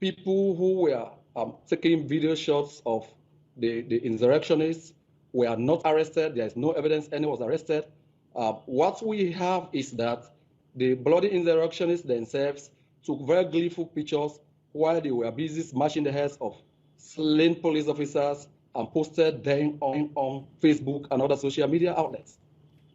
people who were taking video shots of the insurrectionists were not arrested. There is no evidence anyone was arrested. What we have is that the bloody insurrectionists themselves took very gleeful pictures while they were busy smashing the heads of slain police officers and posted them on Facebook and other social media outlets.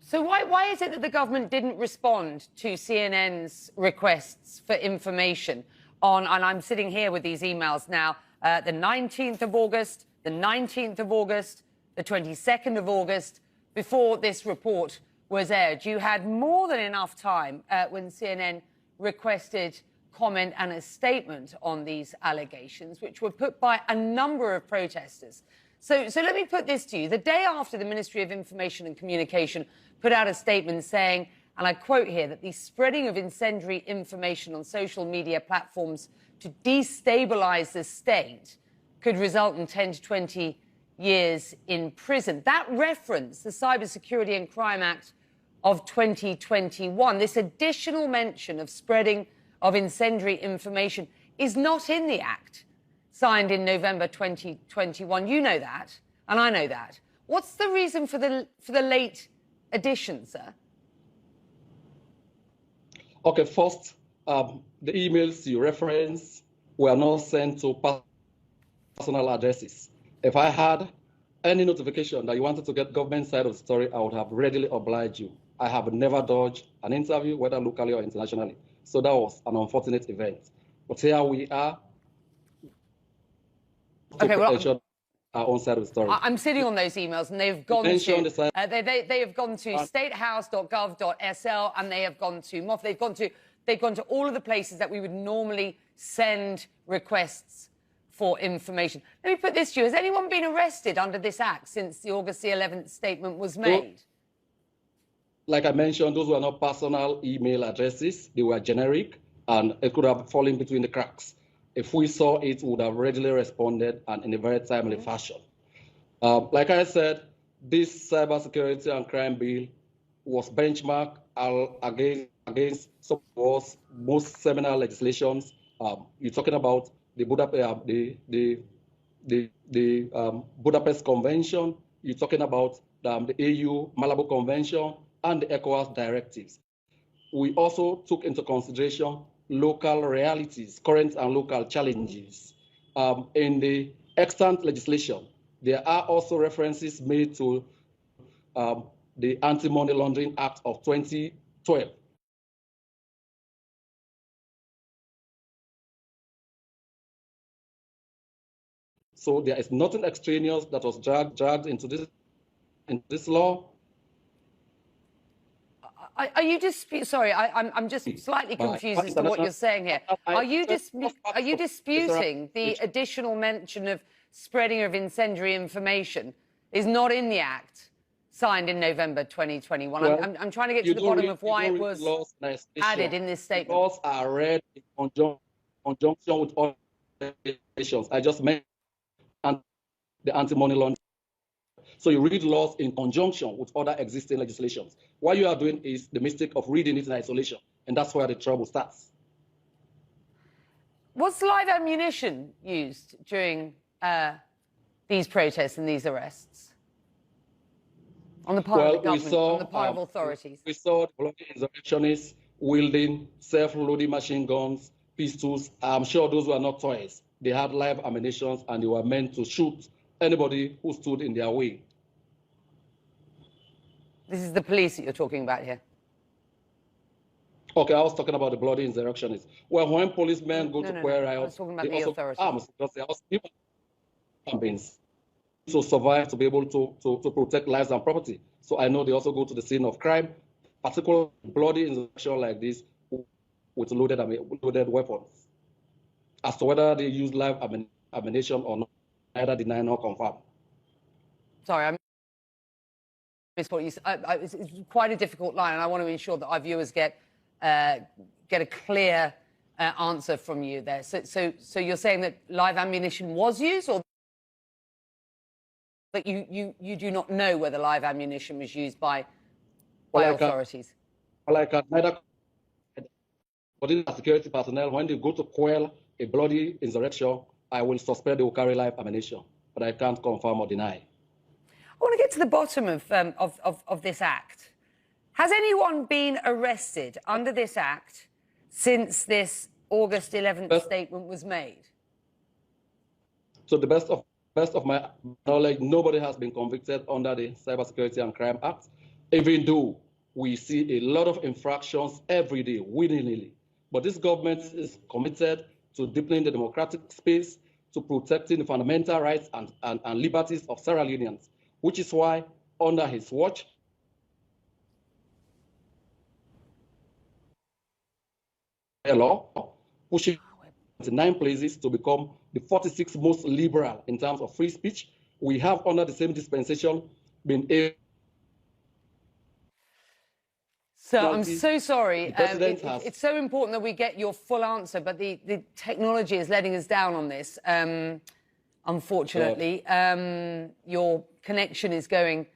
So why is it that the government didn't respond to CNN's requests for information on, and I'm sitting here with these emails now, the 19th of August, the 19th of August, the 22nd of August, before this report was aired? You had more than enough time when CNN requested comment and a statement on these allegations, which were put by a number of protesters. So let me put this to you. The day after the Ministry of Information and Communication put out a statement saying, and I quote here, that the spreading of incendiary information on social media platforms to destabilise the state could result in 10 to 20 years in prison. That reference, the Cybersecurity and Crime Act of 2021, this additional mention of spreading of incendiary information is not in the Act signed in November 2021. You know that, and I know that. What's the reason for the late addition, sir? Okay, first, the emails you reference were not sent to personal addresses. If I had any notification that you wanted to get government side of the story, I would have readily obliged you. I have never dodged an interview, whether locally or internationally. So that was an unfortunate event. But here we are. Okay, well, our own side of the story. I'm sitting on those emails, and they've gone to they have gone to statehouse.gov.sl, and they have gone to MOF. They've gone to all of the places that we would normally send requests for information. Let me put this to you: has anyone been arrested under this act since the August the 11th statement was made? Like I mentioned, those were not personal email addresses. They were generic, and it could have fallen between the cracks. If we saw it, we would have readily responded and in a very timely fashion. Like I said, this cybersecurity and crime bill was benchmarked against some of most seminal legislations. You're talking about the Budapest Convention. You're talking about the AU Malabo Convention and the ECOWAS directives. We also took into consideration local realities, current and local challenges. In the extant legislation, there are also references made to the Anti-Money Laundering Act of 2012. So there is nothing extraneous that was dragged into this law. Are you sorry, I'm just slightly confused as to what you're saying here. Are you disputing the additional mention of spreading of incendiary information is not in the Act signed in November 2021? Well, I'm trying to get to the bottom of why it was added in this statement. Laws are read in conjunction with other legislations. I just mentioned and the anti-money laundering. So you read laws in conjunction with other existing legislations. What you are doing is the mistake of reading it in isolation, and that's where the trouble starts. Was live ammunition used during these protests and these arrests on the part of the government, on the part of authorities? We saw the insurrectionists wielding self-loading machine guns, pistols. I'm sure those were not toys. They had live ammunition, and they were meant to shoot anybody who stood in their way. This is the police that you're talking about here. Okay, I was talking about the bloody insurrectionists. Well, when policemen go to queer riots, they also have arms because they also human beings to survive, to be able to protect lives and property. So I know they also go to the scene of crime, particularly bloody insurrection like this with loaded weapons. As to whether they use live ammunition or not, neither deny nor confirm. Sorry, I missed what you said. It's quite a difficult line, and I want to ensure that our viewers get a clear answer from you there. So you're saying that live ammunition was used, or that you do not know whether live ammunition was used by authorities? But in security personnel, when they go to quell a bloody insurrection, I will suspect they will carry live ammunition. But I can't confirm or deny. I want to get to the bottom of this act. Has anyone been arrested under this act since this August 11th statement was made? To the best of my knowledge, nobody has been convicted under the Cybersecurity and Crime Act, even though we see a lot of infractions every day, willy-nilly. But this government is committed to deepening the democratic space, to protecting the fundamental rights and liberties of Sierra Leoneans, which is why, under his watch, law pushing 9 places to become the 46th most liberal in terms of free speech. We have, under the same dispensation, been able. So I'm so sorry. It's so important that we get your full answer, but the technology is letting us down on this, unfortunately. Your connection is going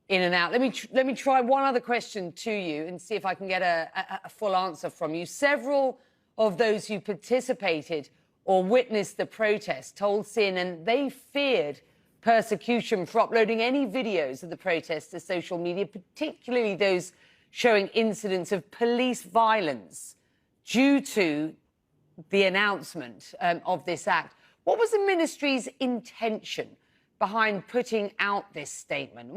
in and out. Let me try one other question to you and see if I can get a full answer from you. Several of those who participated or witnessed the protest told CNN they feared persecution for uploading any videos of the protests to social media, particularly those showing incidents of police violence due to the announcement of this act. What was the ministry's intention behind putting out this statement?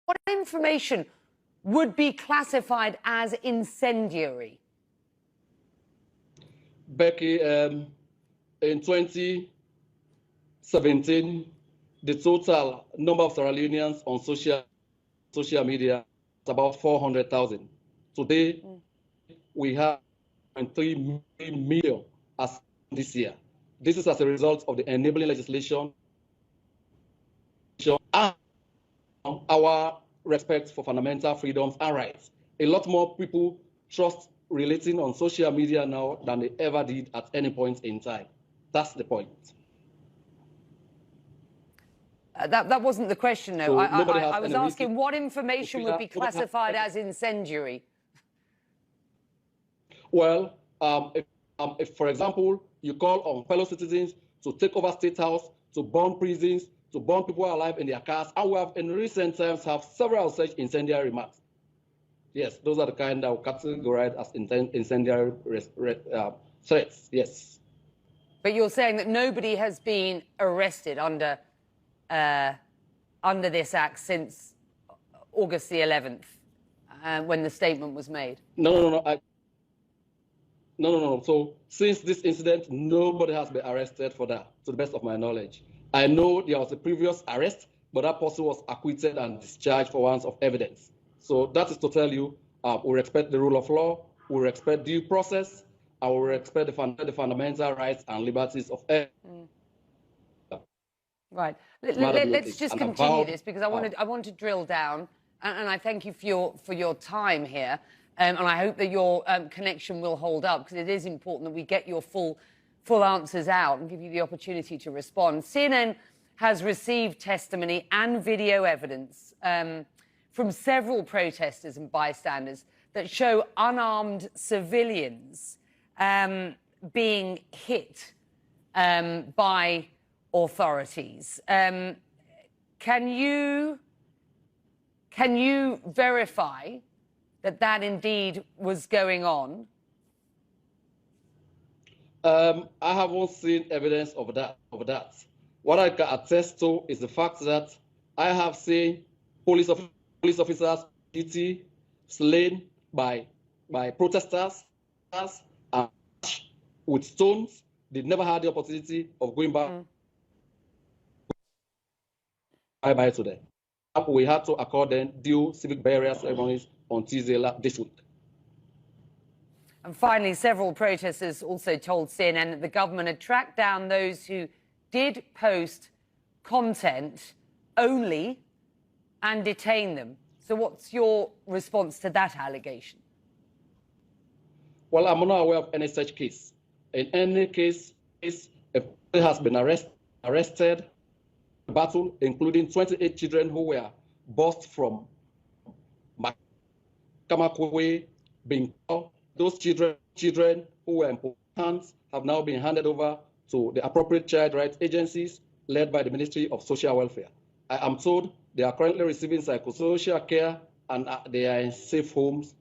What information would be classified as incendiary? Becky, in 2017, the total number of Sierra Leoneans on social media is about 400,000. Today, we have 3 million as this year. This is as a result of the enabling legislation and our respect for fundamental freedoms and rights. A lot more people trust relating on social media now than they ever did at any point in time. That's the point. That wasn't the question, though. So I was asking what information would be classified as incendiary. Well, if, for example, you call on fellow citizens to take over State House, to burn prisons, to burn people alive in their cars, and we have in recent times have several such incendiary remarks. Yes, those are the kind that are categorized as incendiary threats, yes. But you're saying that nobody has been arrested under this act since August the 11th, when the statement was made? No. No. So since this incident, nobody has been arrested for that, to the best of my knowledge. I know there was a previous arrest, but that person was acquitted and discharged for want of evidence. So that is to tell you, we respect the rule of law, we respect due process, and we respect the fundamental rights and liberties of everyone. Right. Let's just continue this, because I want to drill down, and I thank you for your time here, and I hope that your connection will hold up, because it is important that we get your full answers out and give you the opportunity to respond. CNN has received testimony and video evidence from several protesters and bystanders that show unarmed civilians being hit by authorities. Can you verify that indeed was going on? I haven't seen evidence of that. What I can attest to is the fact that I have seen police officers slain by protesters and with stones. They never had the opportunity of going back. Bye-bye to them. We had to accord them due civic burial ceremonies on Tuesday this week. And finally, several protesters also told CNN that the government had tracked down those who did post content only and detained them. So what's your response to that allegation? Well, I'm not aware of any such case. In any case, if a person has been arrested, battle, including 28 children who were bused from Kamakwe, Binko, those children who were in hands have now been handed over to the appropriate child rights agencies led by the Ministry of Social Welfare. I am told they are currently receiving psychosocial care and they are in safe homes